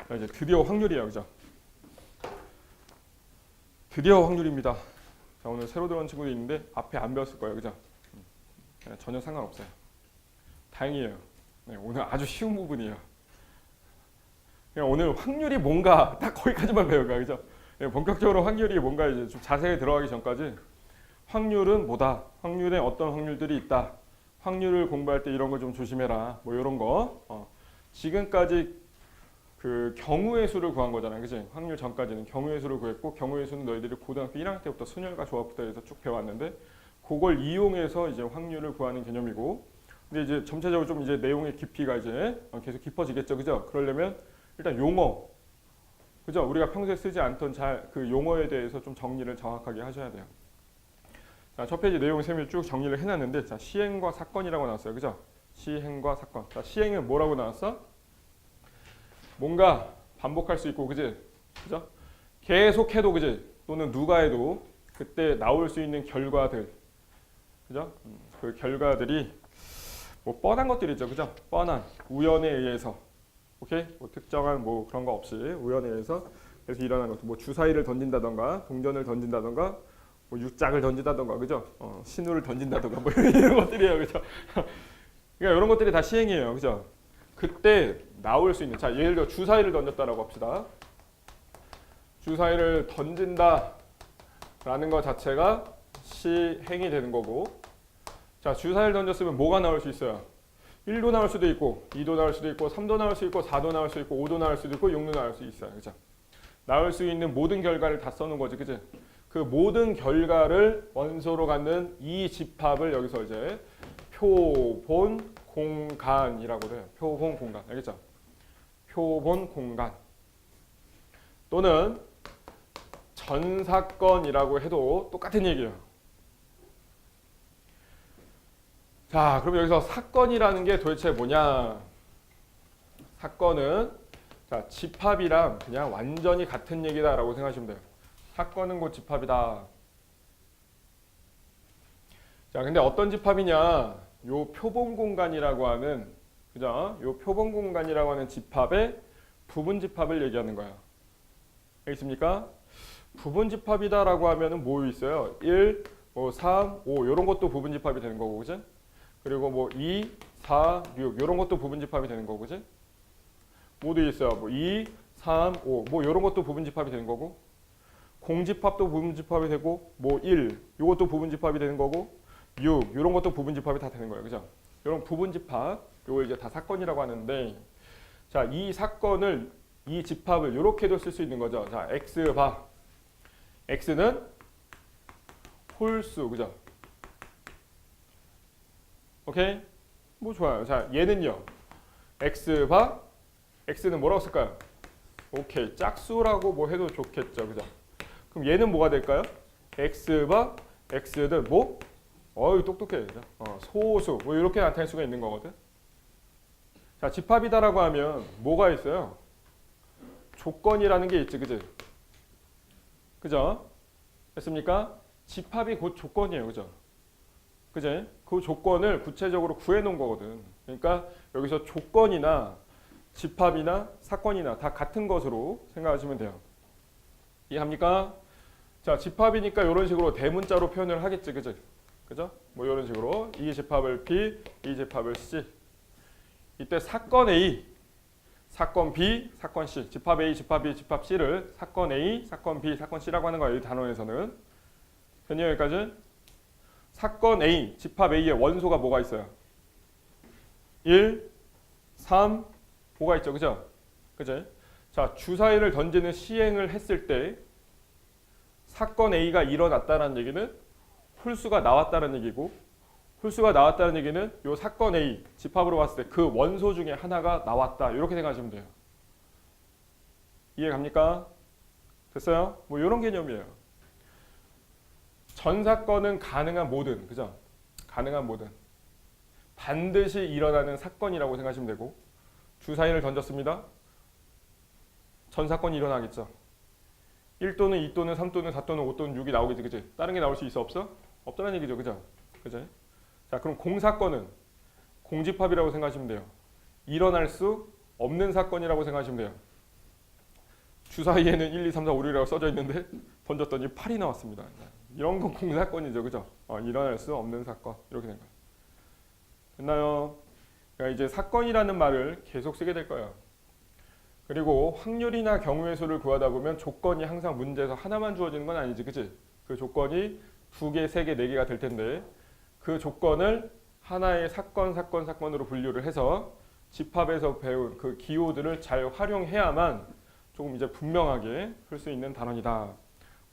자, 이제 드디어 확률이에요, 그죠? 드디어 확률입니다. 자, 오늘 새로 들어온 친구도 있는데 앞에 안 배웠을 거예요, 그죠? 전혀 상관없어요. 다행이에요. 네, 오늘 아주 쉬운 부분이에요. 그냥 오늘 확률이 뭔가 딱 거기까지만 배울 거야, 그죠? 네, 본격적으로 확률이 뭔가 이제 좀 자세히 들어가기 전까지 확률은 뭐다? 확률에 어떤 확률들이 있다? 확률을 공부할 때 이런 거 좀 조심해라. 뭐 이런 거. 지금까지 그 경우의 수를 구한 거잖아요, 그지? 확률 전까지는 경우의 수를 구했고 경우의 수는 너희들이 고등학교 1학년 때부터 순열과 조합부터 해서 쭉 배워왔는데 그걸 이용해서 이제 확률을 구하는 개념이고, 근데 이제 점차적으로 좀 이제 내용의 깊이가 이제 계속 깊어지겠죠, 그죠? 그러려면 일단 용어, 그죠? 우리가 평소에 쓰지 않던 그 용어에 대해서 좀 정리를 정확하게 하셔야 돼요. 자, 첫 페이지 내용 셈을 쭉 정리를 해놨는데, 자, 시행과 사건이라고 나왔어요, 그죠? 시행과 사건. 자, 시행은 뭐라고 나왔어? 뭔가 반복할 수 있고, 그지? 그죠? 계속해도, 그지? 또는 누가 해도 그때 나올 수 있는 결과들, 그죠? 그 결과들이 뭐 뻔한 것들이 있죠, 그죠? 뻔한 우연에 의해서, 오케이? 뭐 특정한 뭐 그런 거 없이 우연에 의해서 그래서 일어나는 것들, 뭐 주사위를 던진다던가 동전을 던진다던가 뭐 육작을 던진다던가, 그죠? 신호를 던진다던가 뭐 이런 것들이에요, 그죠? 그러니까 이런 것들이 다 시행이에요, 그죠? 그때 나올 수 있는, 자, 예를 들어 주사위를 던졌다라고 합시다. 주사위를 던진다라는 것 자체가 시행이 되는 거고, 자, 주사위를 던졌으면 뭐가 나올 수 있어요? 1도 나올 수도 있고 2도 나올 수도 있고 3도 나올 수 있고 4도 나올 수 있고 5도 나올 수도 있고 6도 나올 수 있어요, 그죠? 나올 수 있는 모든 결과를 다 써놓은 거지, 그죠? 그 모든 결과를 원소로 갖는 이 집합을 여기서 이제 표본 공간이라고 해요. 표본 공간, 알겠죠? 표본 공간 또는 전사건이라고 해도 똑같은 얘기예요. 자, 그럼 여기서 사건이라는 게 도대체 뭐냐? 사건은, 자, 집합이랑 그냥 완전히 같은 얘기다라고 생각하시면 돼요. 사건은 곧 집합이다. 자, 근데 어떤 집합이냐? 요 표본 공간이라고 하는, 그죠? 요 표본 공간이라고 하는 집합의 부분 집합을 얘기하는 거야. 알겠습니까? 부분 집합이다라고 하면은 뭐 있어요? 1, 뭐 3, 5 이런 것도 부분 집합이 되는 거고, 그지? 그리고 뭐 2, 4, 6 이런 것도 부분 집합이 되는 거고, 그지? 모두 있어요. 뭐 2, 3, 5 뭐 이런 것도 부분 집합이 되는 거고, 공집합도 부분 집합이 되고, 뭐 1 이것도 부분 집합이 되는 거고, 6 이런 것도 부분 집합이 다 되는 거예요, 그죠? 이런 부분 집합, 요걸 이제 다 사건이라고 하는데, 자, 이 사건을, 이 집합을 이렇게도 쓸 수 있는 거죠. 자, x 바, x는 홀수, 그죠? 오케이? 뭐 좋아요. 자, 얘는요. x 바, x는 뭐라고 쓸까요? 오케이, 짝수라고 뭐 해도 좋겠죠, 그죠? 그럼 얘는 뭐가 될까요? x 바, x는 뭐? 어이, 똑똑해. 그죠? 소수, 뭐 이렇게 나타낼 수가 있는 거거든. 자, 집합이다라고 하면 뭐가 있어요? 조건이라는 게 있지, 그지? 그죠? 됐습니까? 집합이 곧 조건이에요, 그죠? 그지? 그 조건을 구체적으로 구해 놓은 거거든. 그러니까 여기서 조건이나 집합이나 사건이나 다 같은 것으로 생각하시면 돼요. 이해합니까? 자, 집합이니까 이런 식으로 대문자로 표현을 하겠지, 그지? 그죠? 뭐 이런 식으로 이 집합을 B, 이 집합을 C. 이때 사건 A, 사건 B, 사건 C, 집합 A, 집합 B, 집합 C를 사건 A, 사건 B, 사건 C라고 하는 거예요. 이 단원에서는. 됐냐, 여기까지? 사건 A, 집합 A의 원소가 뭐가 있어요? 1, 3, 5가 있죠, 그죠? 그죠? 자, 주사위를 던지는 시행을 했을 때 사건 A가 일어났다는 얘기는 홀수가 나왔다는 얘기고, 홀수가 나왔다는 얘기는 이 사건 A, 집합으로 봤을 때 그 원소 중에 하나가 나왔다. 이렇게 생각하시면 돼요. 이해 갑니까? 됐어요? 뭐 이런 개념이에요. 전 사건은 가능한 모든, 그죠? 가능한 모든. 반드시 일어나는 사건이라고 생각하시면 되고, 주사위를 던졌습니다. 전 사건이 일어나겠죠. 1 또는 2 또는 3 또는 4 또는 5 또는 6이 나오겠지, 그지? 다른 게 나올 수 있어, 없어? 없다는 얘기죠, 그죠? 그죠? 자, 그럼 공사건은 공집합이라고 생각하시면 돼요. 일어날 수 없는 사건이라고 생각하시면 돼요. 주사위에는 1, 2, 3, 4, 5, 6이라고 써져 있는데 던졌더니 8이 나왔습니다. 이런 건 공사건이죠, 그죠? 일어날 수 없는 사건 이렇게 된 거예요. 됐나요? 그러니까 이제 사건이라는 말을 계속 쓰게 될 거예요. 그리고 확률이나 경우의 수를 구하다 보면 조건이 항상 문제에서 하나만 주어지는 건 아니지, 그치? 그 조건이 2개, 3개, 4개가 될 텐데 그 조건을 하나의 사건으로 분류를 해서 집합에서 배운 그 기호들을 잘 활용해야만 조금 이제 분명하게 풀 수 있는 단원이다.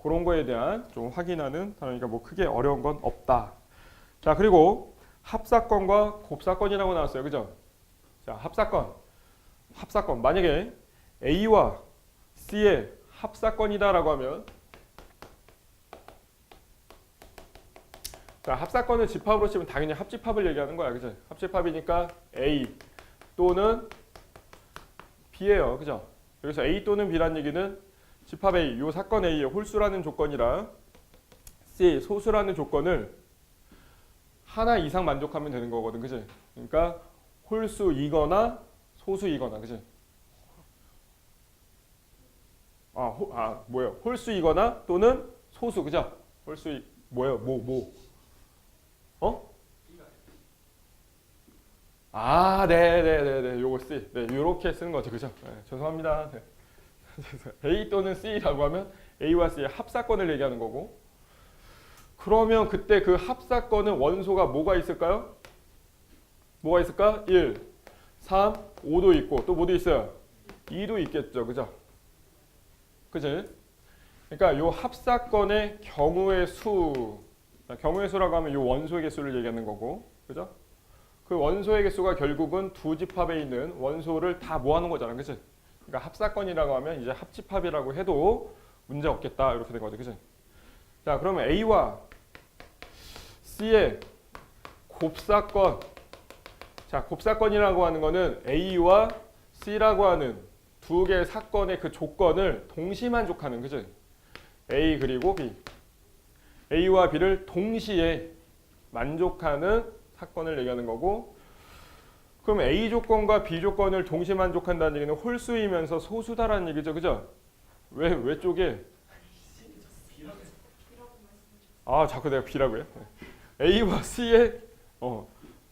그런 거에 대한 좀 확인하는 단원이니까 뭐 크게 어려운 건 없다. 자, 그리고 합사건과 곱사건이라고 나왔어요, 그죠? 자, 합사건 만약에 A와 C의 합사건이다라고 하면, 자, 합사건을 집합으로 치면 당연히 합집합을 얘기하는 거야, 그죠? 합집합이니까 A 또는 B예요, 그죠? 여기서 A 또는 B란 얘기는 집합 A, 요 사건 A의 홀수라는 조건이랑 C, 소수라는 조건을 하나 이상 만족하면 되는 거거든, 그지? 그러니까 홀수이거나 소수이거나, 그지? 뭐예요? 홀수이거나 또는 소수, 그죠? 뭐예요? 네네네네. 요거 C. 네, 요렇게 쓰는 거죠, 그죠? 네, 죄송합니다. 네. A 또는 C라고 하면 A와 C의 합사건을 얘기하는 거고, 그러면 그때 그 합사건은 원소가 뭐가 있을까요? 뭐가 있을까? 1, 3, 5도 있고 또 뭐도 있어요? 2도 있겠죠, 그죠? 그지? 그러니까 요 합사건의 경우의 수라고 하면 요 원소의 개수를 얘기하는 거고, 그죠? 그 원소의 개수가 결국은 두 집합에 있는 원소를 다 모아놓은 거잖아, 그치? 그러니까 합사건이라고 하면 이제 합집합이라고 해도 문제 없겠다 이렇게 된 거죠, 그치? 자, 그러면 A와 C의 곱사건. 자, 곱사건이라고 하는 거는 A와 C라고 하는 두 개의 사건의 그 조건을 동시만족하는, 그치? A 그리고 B. A와 B를 동시에 만족하는 사건을 얘기하는 거고, 그럼 A 조건과 B 조건을 동시에 만족한다는 얘기는 홀수이면서 소수다라는 얘기죠, 그죠? 왜 쪼개? 자꾸 내가 B라고 해요? A와 C의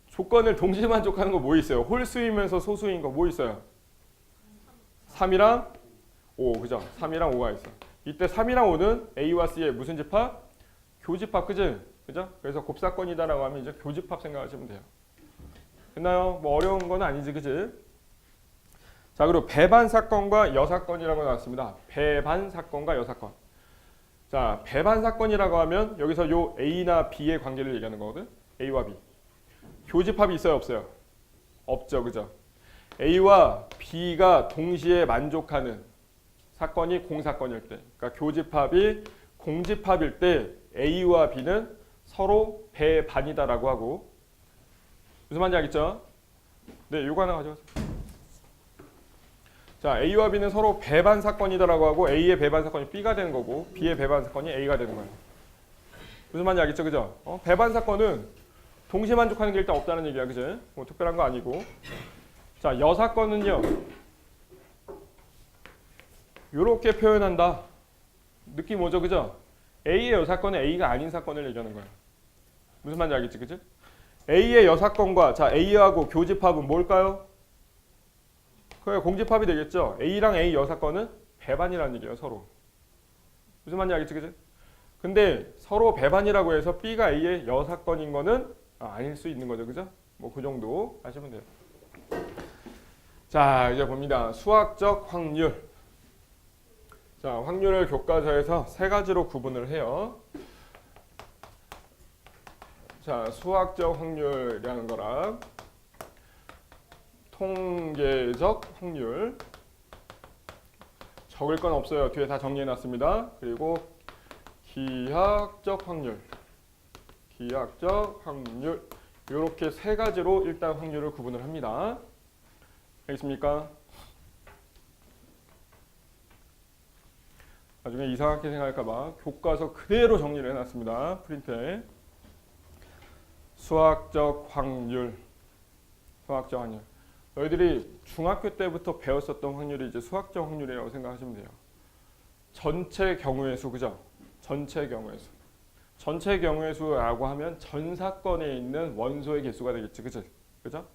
조건을 동시에 만족하는 거 뭐 있어요? 홀수이면서 소수인 거 뭐 있어요? 3이랑 5, 그죠? 3이랑 5가 있어. 이때 3이랑 5는 A와 C의 무슨 집합? 교집합, 그죠? 그래서 곱사건이다라고 하면 이제 교집합 생각하시면 돼요. 됐나요? 뭐 어려운 건 아니지, 그지? 자, 그리고 배반사건과 여사건이라고 나왔습니다. 배반사건과 여사건. 자, 배반사건이라고 하면 여기서 요 A나 B의 관계를 얘기하는 거거든. A와 B. 교집합이 있어요, 없어요? 없죠, 그죠? A와 B가 동시에 만족하는 사건이 공사건일 때, 그러니까 교집합이 공집합일 때 A와 B는 서로 배반이다라고 하고, 무슨 말인지 알겠죠? 네, 요거 하나 가져가세요. 자, A와 B는 서로 배반 사건이다라고 하고 A의 배반 사건이 B가 되는 거고 B의 배반 사건이 A가 되는 거예요. 무슨 말인지 알겠죠, 그죠? 배반 사건은 동시에 만족하는 게 일단 없다는 얘기야, 그죠? 뭐 특별한 거 아니고. 자, 여사건은요, 요렇게 표현한다. 느낌 오죠, 그죠? A의 여사건은 A가 아닌 사건을 얘기하는 거예요. 무슨 말인지 알겠지, 그죠? A의 여사건과 자 A하고 교집합은 뭘까요? 그게 공집합이 되겠죠. A랑 A 여사건은 배반이라는 얘기예요, 서로. 무슨 말인지 알겠지, 그죠? 근데 서로 배반이라고 해서 B가 A의 여사건인 거는 아닐 수 있는 거죠, 그죠? 뭐 그 정도 아시면 돼요. 자, 이제 봅니다. 수학적 확률. 자, 확률을 교과서에서 세 가지로 구분을 해요. 자, 수학적 확률이라는 거랑 통계적 확률. 적을 건 없어요. 뒤에 다 정리해 놨습니다. 그리고 기하학적 확률. 기하학적 확률. 이렇게 세 가지로 일단 확률을 구분을 합니다. 알겠습니까? 나중에 이상하게 생각할까봐 교과서 그대로 정리를 해놨습니다. 프린트에. 수학적 확률. 수학적 확률. 너희들이 중학교 때부터 배웠었던 확률이 이제 수학적 확률이라고 생각하시면 돼요. 전체 경우의 수, 그죠? 전체 경우의 수. 전체 경우의 수라고 하면 전 사건에 있는 원소의 개수가 되겠지, 그죠? 그죠?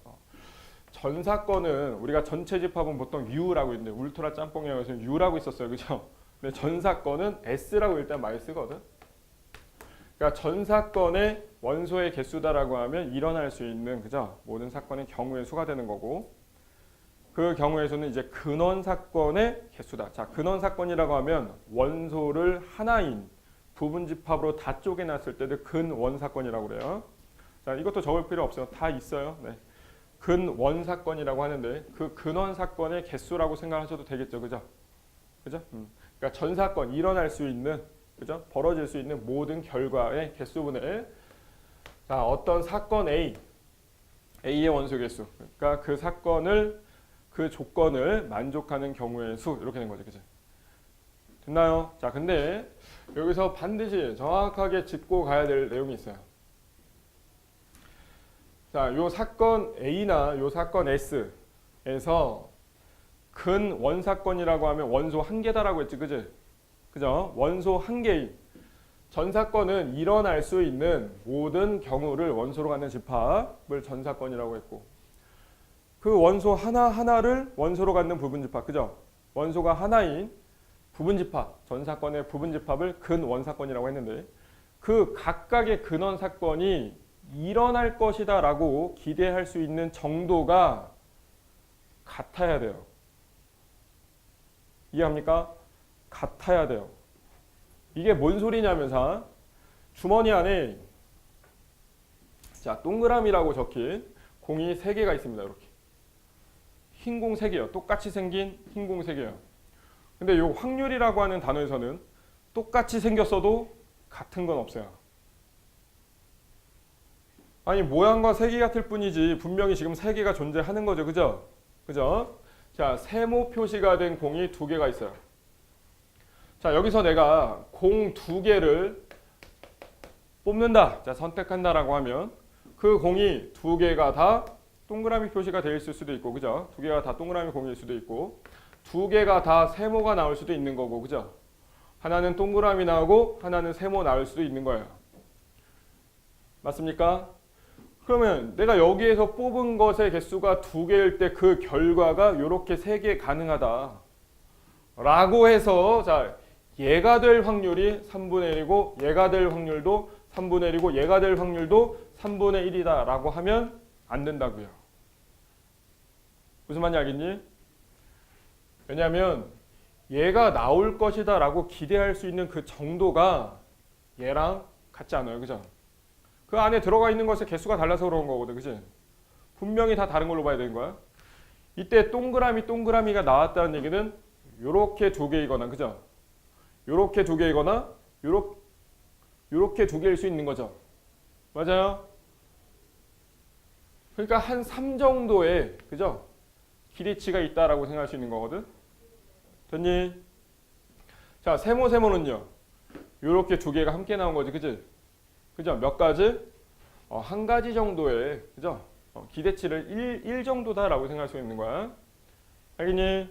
전 사건은 우리가 전체 집합은 보통 U라고 있는데 울트라 짬뽕이라서 U라고 있었어요, 그죠? 근데 전 사건은 S라고 일단 많이 쓰거든. 그러니까 전 사건의 원소의 개수다라고 하면 일어날 수 있는, 그죠? 모든 사건의 경우의 수가 되는 거고, 그 경우의 수는 이제 근원 사건의 개수다. 자, 근원 사건이라고 하면 원소를 하나인 부분 집합으로 다 쪼개놨을 때를 근원 사건이라고 그래요. 자, 이것도 적을 필요 없어요. 다 있어요. 네. 근원 사건이라고 하는데 그 근원 사건의 개수라고 생각하셔도 되겠죠, 그죠? 그죠? 그러니까 전 사건 일어날 수 있는, 그죠? 벌어질 수 있는 모든 결과의 개수분의 자, 어떤 사건 A의 원소 개수. 그러니까 그 사건을 그 조건을 만족하는 경우의 수 이렇게 된 거죠, 그죠? 됐나요? 자, 근데 여기서 반드시 정확하게 짚고 가야 될 내용이 있어요. 자, 요 사건 A나 요 사건 S에서 근원 사건이라고 하면 원소 한 개다라고 했지, 그지? 그죠? 원소 한 개인 전 사건은 일어날 수 있는 모든 경우를 원소로 갖는 집합을 전 사건이라고 했고, 그 원소 하나하나를 원소로 갖는 부분 집합, 그죠? 원소가 하나인 부분 집합, 전 사건의 부분 집합을 근원 사건이라고 했는데 그 각각의 근원 사건이 일어날 것이다 라고 기대할 수 있는 정도가 같아야 돼요. 이해합니까? 같아야 돼요. 이게 뭔 소리냐면서 주머니 안에 자, 동그라미라고 적힌 공이 3개가 있습니다. 이렇게 흰 공 3개요. 똑같이 생긴 흰 공 3개요. 근데 이 확률이라고 하는 단어에서는 똑같이 생겼어도 같은 건 없어요. 아니 모양과 색이 같을 뿐이지 분명히 지금 3개가 존재하는 거죠. 그죠? 그죠? 자, 세모 표시가 된 공이 2개가 있어요. 자, 여기서 내가 공 2개를 뽑는다. 자, 선택한다라고 하면 그 공이 2개가 다 동그라미 표시가 되어 있을 수도 있고, 그죠? 2개가 다 동그라미 공일 수도 있고, 2개가 다 세모가 나올 수도 있는 거고, 그죠? 하나는 동그라미 나오고 하나는 세모 나올 수도 있는 거예요. 맞습니까? 그러면 내가 여기에서 뽑은 것의 개수가 2개일 때 그 결과가 이렇게 3개 가능하다 라고 해서 자, 얘가 될 확률이 3분의 1이고 얘가 될 확률도 3분의 1이고 얘가 될 확률도 3분의 1이다 라고 하면 안 된다고요. 무슨 말인지 알겠니? 왜냐하면 얘가 나올 것이다 라고 기대할 수 있는 그 정도가 얘랑 같지 않아요. 그죠? 그 안에 들어가 있는 것의 개수가 달라서 그런 거거든. 그치? 분명히 다 다른 걸로 봐야 되는 거야. 이때 동그라미가 나왔다는 얘기는 요렇게 2개이거나, 그죠? 요렇게 2개이거나 요렇게 2개일 수 있는 거죠. 맞아요? 그러니까 한 3 정도의, 그죠? 기대치가 있다라고 생각할 수 있는 거거든. 됐니? 자, 세모는요. 요렇게 2개가 함께 나온 거지. 그치? 그죠? 몇 가지? 한 가지 정도의, 그죠? 기대치를 1 정도다라고 생각할 수 있는 거야. 알겠니?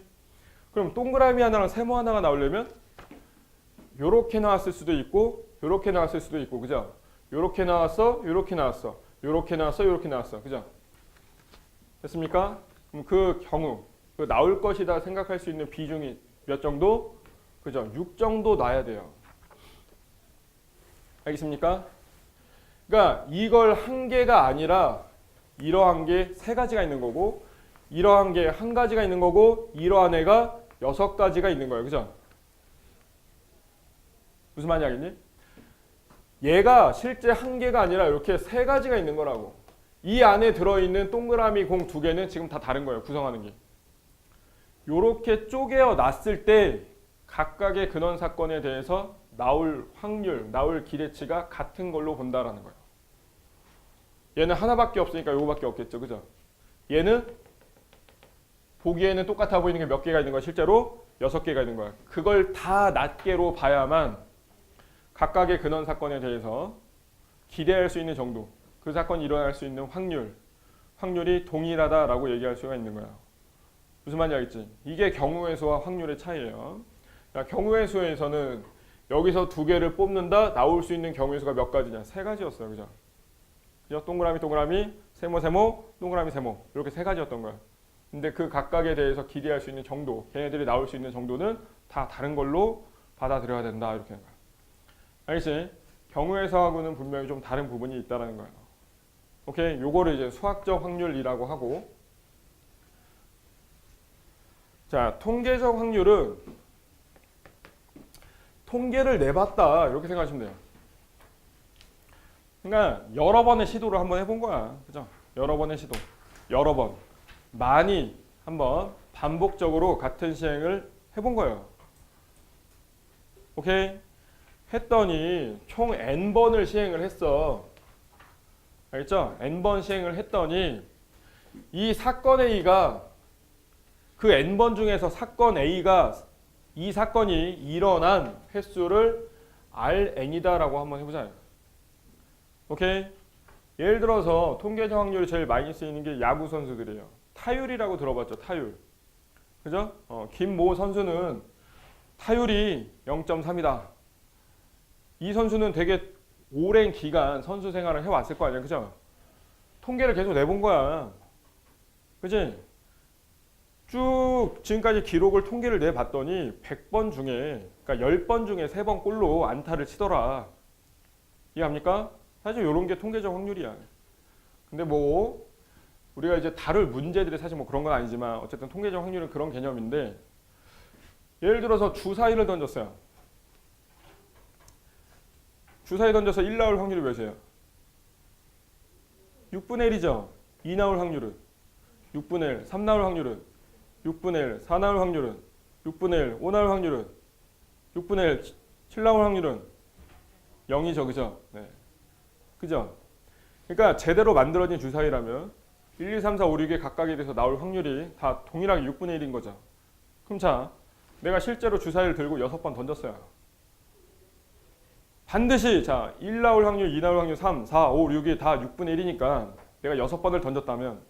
그럼 동그라미 하나랑 세모 하나가 나오려면 요렇게 나왔을 수도 있고 요렇게 나왔을 수도 있고, 그죠? 요렇게 나왔어, 요렇게 나왔어, 요렇게 나왔어, 요렇게 나왔어, 그죠? 됐습니까? 그럼 그 경우, 그 나올 것이다 생각할 수 있는 비중이 몇 정도? 그죠? 6 정도 나야 돼요. 알겠습니까? 그러니까 이걸 한 개가 아니라 이러한 게 3가지가 있는 거고, 이러한 게 1가지가 있는 거고, 이러한 애가 6가지가 있는 거예요. 그죠? 무슨 말인지 알겠니? 얘가 실제 1개가 아니라 이렇게 3가지가 있는 거라고. 이 안에 들어있는 동그라미 공 2개는 지금 다 다른 거예요. 구성하는 게. 요렇게 쪼개어 놨을 때 각각의 근원 사건에 대해서 나올 확률, 나올 기대치가 같은 걸로 본다라는 거예요. 얘는 하나밖에 없으니까 요거밖에 없겠죠. 그죠? 얘는 보기에는 똑같아 보이는 게 몇 개가 있는 거야? 실제로 6개가 있는 거야. 그걸 다 낱개로 봐야만 각각의 근원 사건에 대해서 기대할 수 있는 정도, 그 사건이 일어날 수 있는 확률이 동일하다라고 얘기할 수가 있는 거야. 무슨 말인지 알겠지? 이게 경우의 수와 확률의 차이예요. 자, 경우의 수에서는 여기서 두 개를 뽑는다. 나올 수 있는 경우의 수가 몇 가지냐? 세 가지였어요. 그죠? 그죠? 동그라미, 동그라미, 세모, 세모, 동그라미, 세모. 이렇게 세 가지였던 거야. 근데 그 각각에 대해서 기대할 수 있는 정도, 걔네들이 나올 수 있는 정도는 다 다른 걸로 받아들여야 된다. 이렇게 하는 거야. 알겠지? 경우의 수하고는 분명히 좀 다른 부분이 있다는 거예요. 오케이? 요거를 이제 수학적 확률이라고 하고, 자, 통계적 확률은 통계를 내봤다. 이렇게 생각하시면 돼요. 그러니까 여러 번의 시도를 한번 해본 거야. 그죠? 여러 번의 시도. 여러 번. 많이 한번 반복적으로 같은 시행을 해본 거예요. 오케이? 했더니 총 n번을 시행을 했어. 알겠죠? n번 시행을 했더니 이 사건 A가 그 n번 중에서 사건 A가 이 사건이 일어난 횟수를 Rn이다라고 한번 해보자. 오케이? 예를 들어서 통계적 확률이 제일 많이 쓰이는 게 야구 선수들이에요. 타율이라고 들어봤죠? 타율. 그죠? 김모 선수는 타율이 0.3이다. 이 선수는 되게 오랜 기간 선수 생활을 해왔을 거 아니야. 그죠? 통계를 계속 내본 거야. 그지? 쭉 지금까지 기록을 통계를 내봤더니 100번 중에, 그러니까 10번 중에 3번 골로 안타를 치더라. 이해합니까? 사실 이런 게 통계적 확률이야. 근데 뭐 우리가 이제 다룰 문제들이 사실 뭐 그런 건 아니지만 어쨌든 통계적 확률은 그런 개념인데, 예를 들어서 주사위를 던졌어요. 주사위 던져서 1 나올 확률이 몇이에요? 6분의 1이죠. 2 나올 확률은 6분의 1, 3 나올 확률은 6분의 1, 4 나올 확률은 6분의 1, 5 나올 확률은 6분의 1, 7 나올 확률은 0이죠. 그죠? 네. 그죠? 그러니까 제대로 만들어진 주사위라면 1, 2, 3, 4, 5, 6에 각각에 대해서 나올 확률이 다 동일하게 6분의 1인 거죠. 그럼 자, 내가 실제로 주사위를 들고 6번 던졌어요. 반드시 자, 1 나올 확률, 2 나올 확률, 3, 4, 5, 6이 다 6분의 1이니까 내가 6번을 던졌다면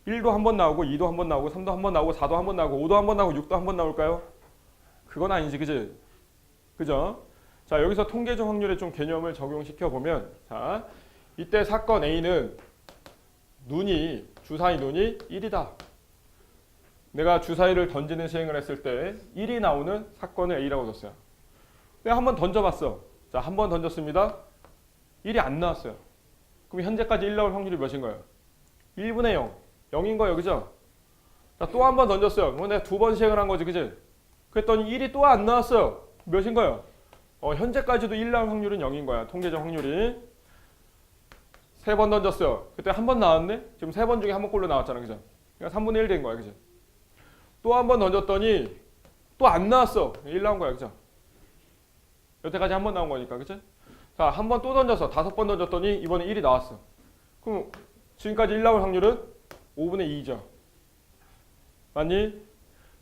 1도 한 번 나오고 2도 한 번 나오고 3도 한 번 나오고 4도 한 번 나오고 5도 한 번 나오고 6도 한 번 나올까요? 그건 아니지. 그지? 그죠? 자, 여기서 통계적 확률의 좀 개념을 적용시켜 보면, 자, 이때 사건 A는 주사위 눈이 1이다. 내가 주사위를 던지는 시행을 했을 때 1이 나오는 사건을 A라고 줬어요. 내가 한 번 던져봤어. 자, 한 번 던졌습니다. 1이 안 나왔어요. 그럼 현재까지 1 나올 확률이 몇인 거예요? 1분의 0. 0인 거예요. 그죠? 자, 또 한 번 던졌어요. 그럼 내가 2번 시행을 한 거지. 그지? 그랬더니 1이 또 안 나왔어요. 몇인 거예요? 현재까지도 1 나올 확률은 0인 거야. 통계적 확률이. 3번 던졌어요. 그때 한 번 나왔네? 지금 3번 중에 한 번 꼴로 나왔잖아. 그죠? 그러니까 3분의 1 된 거야. 그죠? 또 한 번 던졌더니 또 안 나왔어. 1 나온 거야. 그죠? 여태까지 한 번 나온 거니까. 그죠? 자, 한 번 또 던졌어. 5번 던졌더니 이번에 1이 나왔어. 그럼 지금까지 1 나올 확률은 5분의 2죠. 맞니?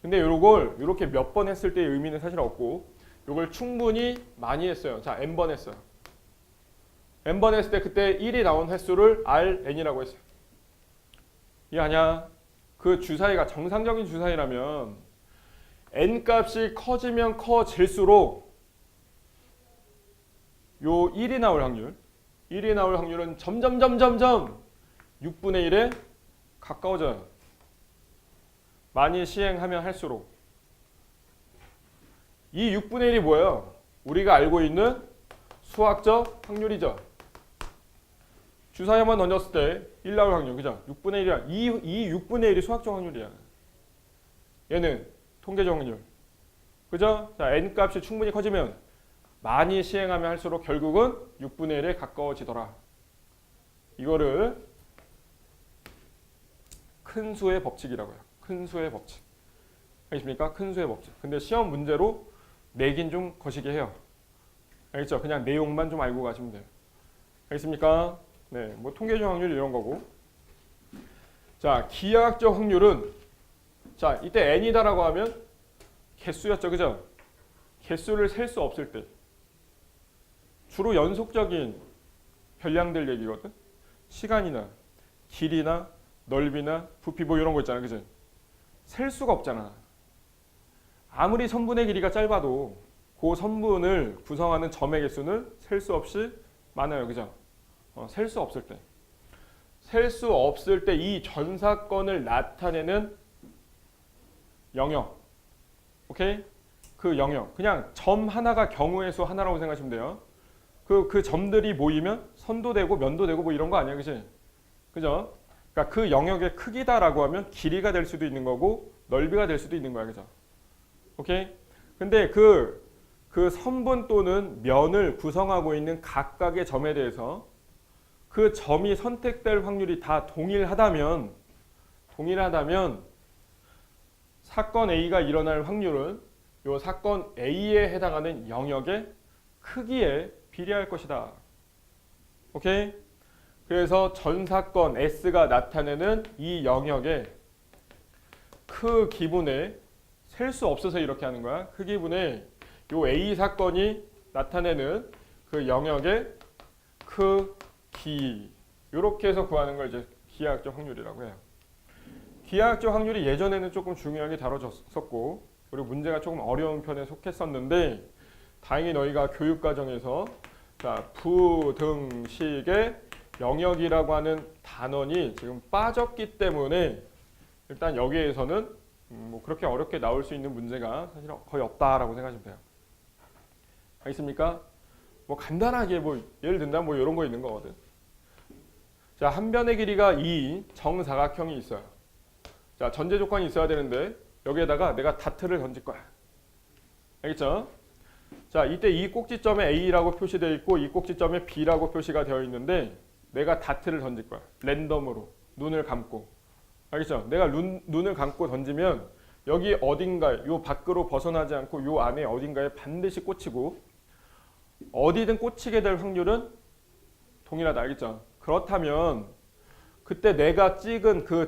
근데 요걸 이렇게 몇 번 했을 때의 의미는 사실 없고, 요걸 충분히 많이 했어요. 자, n번 했어요. n번 했을 때 그때 1이 나온 횟수를 Rn이라고 했어요. 이해하냐? 그 주사위가 정상적인 주사위라면 n 값이 커지면 커질수록 요 1이 나올 확률은 점점 6분의 1에 가까워져요. 많이 시행하면 할수록. 이 6분의 1이 뭐예요? 우리가 알고 있는 수학적 확률이죠. 주사위 한번 던졌을 때 1 나올 확률, 그죠? 6분의 1이야. 이 6분의 1이 수학적 확률이야. 얘는 통계적 확률. 그죠? 자, n 값이 충분히 커지면 많이 시행하면 할수록 결국은 6분의 1에 가까워지더라. 이거를 큰 수의 법칙이라고 해요. 큰 수의 법칙. 알겠습니까? 큰 수의 법칙. 근데 시험 문제로 내긴 좀 거시기 해요. 알겠죠? 그냥 내용만 좀 알고 가시면 돼요. 알겠습니까? 네, 뭐 통계적 확률 이런 거고. 자, 기하학적 확률은, 자, 이때 n이다라고 하면 개수였죠, 그죠? 개수를 셀 수 없을 때. 주로 연속적인 별량들 얘기거든. 시간이나 길이나 넓이나 부피 뭐 이런 거 있잖아, 그죠? 셀 수가 없잖아. 아무리 선분의 길이가 짧아도 그 선분을 구성하는 점의 개수는 셀 수 없이 많아요. 그죠? 셀 수 없을 때. 셀 수 없을 때 이 전사건을 나타내는 영역. 오케이? 그 영역. 그냥 점 하나가 경우의 수 하나라고 생각하시면 돼요. 그 점들이 모이면 선도 되고 면도 되고 뭐 이런 거 아니야. 그지? 그죠? 그러니까 그 영역의 크기다라고 하면 길이가 될 수도 있는 거고 넓이가 될 수도 있는 거야. 그죠? 오케이? 근데 그 선분 또는 면을 구성하고 있는 각각의 점에 대해서 그 점이 선택될 확률이 다 동일하다면 사건 A가 일어날 확률은 이 사건 A에 해당하는 영역의 크기에 비례할 것이다. 오케이? 그래서 전 사건 S가 나타내는 이 영역의 크기분의 셀 수 없어서 이렇게 하는 거야. 크기분의 요 A 사건이 나타내는 그 영역의 크기 이렇게 해서 구하는 걸 이제 기하학적 확률이라고 해요. 기하학적 확률이 예전에는 조금 중요하게 다뤄졌었고 그리고 문제가 조금 어려운 편에 속했었는데 다행히 너희가 교육 과정에서 자, 부등식의 영역이라고 하는 단원이 지금 빠졌기 때문에 일단 여기에서는 뭐 그렇게 어렵게 나올 수 있는 문제가 사실 거의 없다라고 생각하시면 돼요. 알겠습니까? 뭐 간단하게 뭐 예를 든다면 뭐 이런 거 있는 거거든. 자, 한 변의 길이가 2 정사각형이 있어요. 자, 전제 조건이 있어야 되는데 여기에다가 내가 다트를 던질 거야. 알겠죠? 자, 이때 이 꼭지점에 A라고 표시되어 있고 이 꼭지점에 B라고 표시가 되어 있는데 내가 다트를 던질 거야. 랜덤으로 눈을 감고. 알겠죠? 내가 눈을 감고 던지면 여기 어딘가에 요 밖으로 벗어나지 않고 요 안에 어딘가에 반드시 꽂히고 어디든 꽂히게 될 확률은 동일하다. 알겠죠? 그렇다면 그때 내가 찍은 그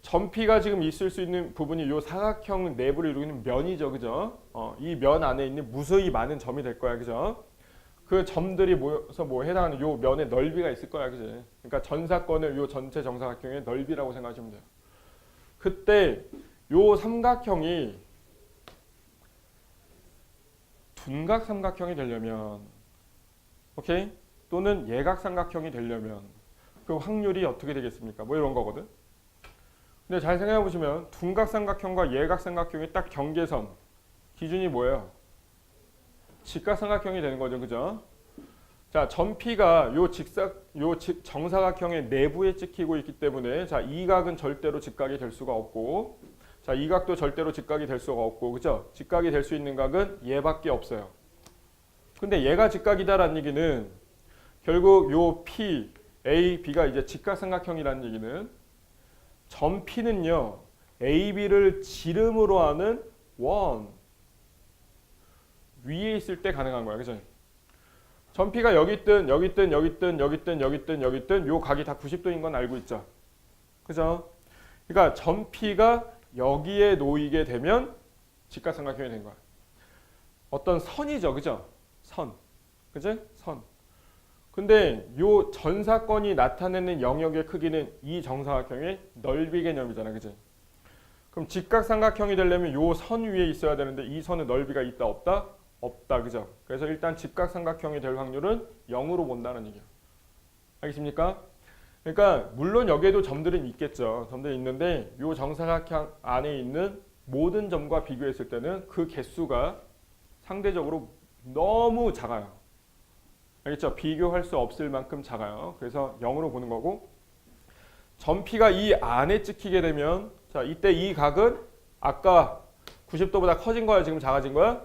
점 P가 지금 있을 수 있는 부분이 요 사각형 내부를 이루는 면이죠. 그죠? 이 면 안에 있는 무수히 많은 점이 될 거야. 그죠? 그 점들이 모여서 뭐 해당하는 요 면의 넓이가 있을 거야. 그지? 그러니까 전사건을 요 전체 정사각형의 넓이라고 생각하시면 돼요. 그때 요 삼각형이 둔각 삼각형이 되려면 오케이? 또는 예각 삼각형이 되려면 그 확률이 어떻게 되겠습니까? 뭐 이런 거거든. 근데 잘 생각해 보시면 둔각 삼각형과 예각 삼각형의 딱 경계선 기준이 뭐예요? 직각 삼각형이 되는 거죠. 그죠? 자, 점 P가 요 정사각형의 내부에 찍히고 있기 때문에 자, 이 각은 절대로 직각이 될 수가 없고 자, 이 각도 절대로 직각이 될 수가 없고 그죠? 직각이 될 수 있는 각은 얘밖에 없어요. 근데 얘가 직각이다라는 얘기는 결국 요 P, A, B가 이제 직각 삼각형이라는 얘기는 점 P는요. A, B를 지름으로 하는 원 위에 있을 때 가능한 거야. 그죠? 점 P가 여기 있든 여기 있든 여기 있든 여기 있든 여기 있든 여기 있든 요 각이 다 90도인 건 알고 있죠. 그죠? 그러니까 점 P가 여기에 놓이게 되면 직각삼각형이 된 거야. 어떤 선이죠. 그죠? 선. 그지? 선. 근데 요 전사건이 나타내는 영역의 크기는 이 정사각형의 넓이 개념이잖아. 그지? 그럼 직각삼각형이 되려면 요 선 위에 있어야 되는데 이 선의 넓이가 있다 없다? 없다. 그죠? 그래서 일단 직각삼각형이 될 확률은 0으로 본다는 얘기야. 알겠습니까? 그러니까 물론 여기에도 점들은 있겠죠. 점들이 있는데 요 정사각형 안에 있는 모든 점과 비교했을 때는 그 개수가 상대적으로 너무 작아요. 알겠죠? 비교할 수 없을 만큼 작아요. 그래서 0으로 보는 거고 점 P가 이 안에 찍히게 되면 자, 이때 이 각은 아까 90도보다 커진 거야? 지금 작아진 거야?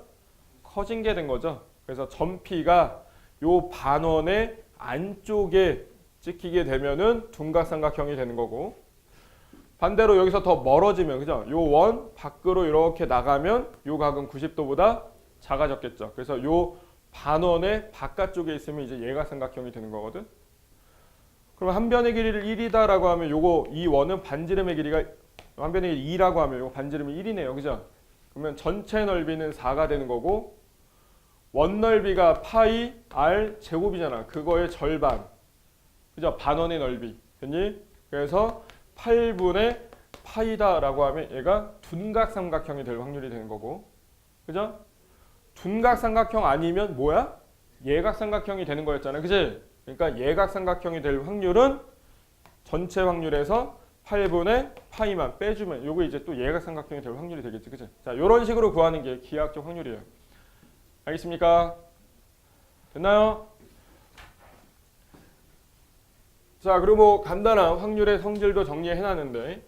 커진 게 된 거죠. 그래서 점 P가 요 반원의 안쪽에 찍히게 되면은 둔각삼각형이 되는 거고 반대로 여기서 더 멀어지면 그죠? 요 원 밖으로 이렇게 나가면 요 각은 90도보다 작아졌겠죠. 그래서 요 반원의 바깥쪽에 있으면 이제 예각삼각형이 되는 거거든. 그럼 한 변의 길이를 1이다라고 하면 요거 이 원은 반지름의 길이가 한 변의 길이 2라고 하면 요거 반지름이 1이네요. 그죠? 그러면 전체 넓이는 4가 되는 거고 원 넓이가 파이 r 제곱이잖아. 그거의 절반. 그죠? 반원의 넓이. 됐니? 그래서 8분의 파이다라고 하면 얘가 둔각삼각형이 될 확률이 되는 거고, 그죠? 둔각삼각형 아니면 뭐야? 예각삼각형이 되는 거였잖아, 그지? 그러니까 예각삼각형이 될 확률은 전체 확률에서 8분의 파이만 빼주면 요거 이제 또 예각삼각형이 될 확률이 되겠지, 그지? 자, 이런 식으로 구하는 게 기하학적 확률이에요. 알겠습니까? 됐나요? 자, 그리고 뭐 간단한 확률의 성질도 정리해놨는데,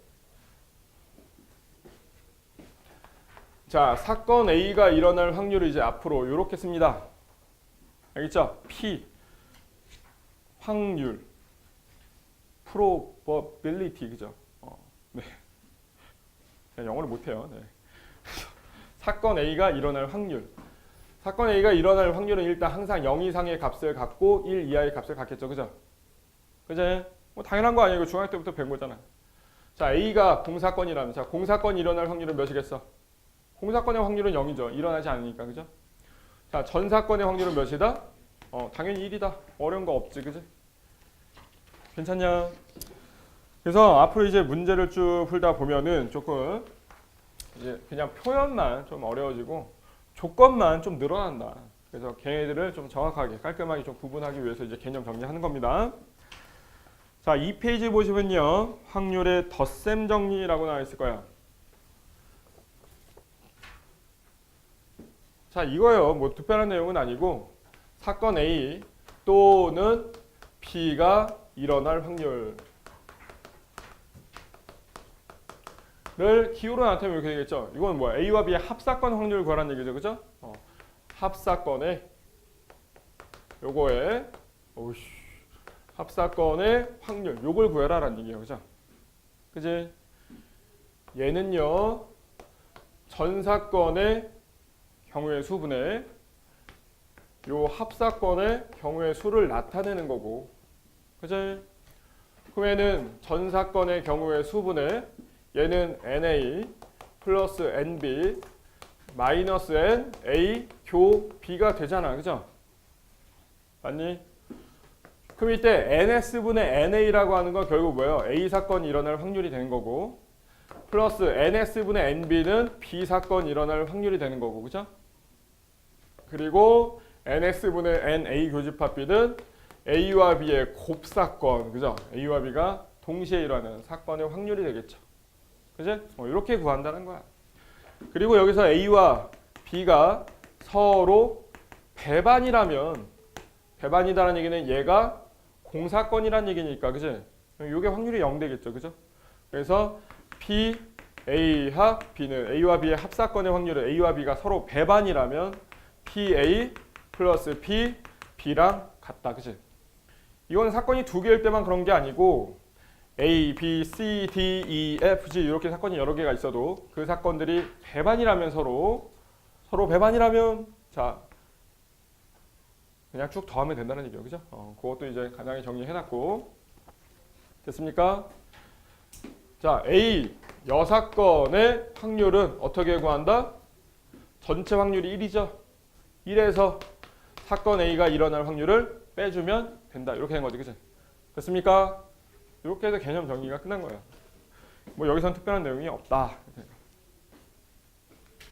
자, 사건 A가 일어날 확률을 이제 앞으로 이렇게 씁니다. 알겠죠? P 확률 probability, 그죠? 네. 영어를 못해요. 네. 사건 A가 일어날 확률. 사건 A가 일어날 확률은 일단 항상 0 이상의 값을 갖고 1 이하의 값을 갖겠죠, 그죠? 그제? 뭐 당연한 거 아니에요. 중학교 때부터 배운 거잖아. 자, A가 공사건이라면, 자, 공사건이 일어날 확률은 몇이겠어? 공사건의 확률은 0이죠. 일어나지 않으니까, 그죠? 자, 전사건의 확률은 몇이다? 당연히 1이다. 어려운 거 없지, 그지? 괜찮냐? 그래서 앞으로 이제 문제를 쭉 풀다 보면은 조금 이제 그냥 표현만 좀 어려워지고 조건만 좀 늘어난다. 그래서 걔네들을 좀 정확하게 깔끔하게 좀 구분하기 위해서 이제 개념 정리하는 겁니다. 자, 이 페이지 보시면요, 확률의 덧셈 정리라고 나와 있을 거야. 자, 이거요, 뭐 특별한 내용은 아니고 사건 A 또는 B가 일어날 확률을 기호로 나타내면 이렇게 되겠죠. 이건 뭐야? A와 B의 합사건 확률을 구하라는 얘기죠, 그죠? 합사건의 요거에 합사건의 확률 요걸 구해라라는 얘기예요, 그죠? 그지? 얘는요, 전사건의 경우의 수분의 요 합사건의 경우의 수를 나타내는 거고, 그지? 그럼 얘는 전사건의 경우의 수분의 얘는 NA 플러스 NB 마이너스 NA 교 B가 되잖아, 그죠? 맞니? 그럼 이때 NS분의 NA라고 하는 건 결국 뭐예요? A 사건이 일어날 확률이 되는 거고, 플러스 NS분의 NB는 B 사건이 일어날 확률이 되는 거고, 그죠? 그리고 NS분의 NA 교집합 B는 A와 B의 곱사건, 그죠? A와 B가 동시에 일어나는 사건의 확률이 되겠죠. 그죠? 이렇게 구한다는 거야. 그리고 여기서 A와 B가 서로 배반이라면, 배반이다라는 얘기는 얘가 공사건이라는 얘기니까, 그죠? 이게 확률이 0 되겠죠, 그죠? 그래서 P, A 합 B는 A와 B의 합사건의 확률은 A와 B가 서로 배반이라면 PA 플러스 P, B랑 같다, 그치? 이건 사건이 두 개일 때만 그런 게 아니고 A, B, C, D, E, F, G 이렇게 사건이 여러 개가 있어도 그 사건들이 배반이라면 서로 배반이라면 자 그냥 쭉 더하면 된다는 얘기예요, 그죠? 그것도 이제 간단히 정리해놨고 됐습니까? 자, A 여사건의 확률은 어떻게 구한다? 전체 확률이 1이죠. 1에서 사건 A가 일어날 확률을 빼주면 된다. 이렇게 된 거지, 그치? 됐습니까? 이렇게 해서 개념 정리가 끝난 거예요. 뭐 여기선 특별한 내용이 없다.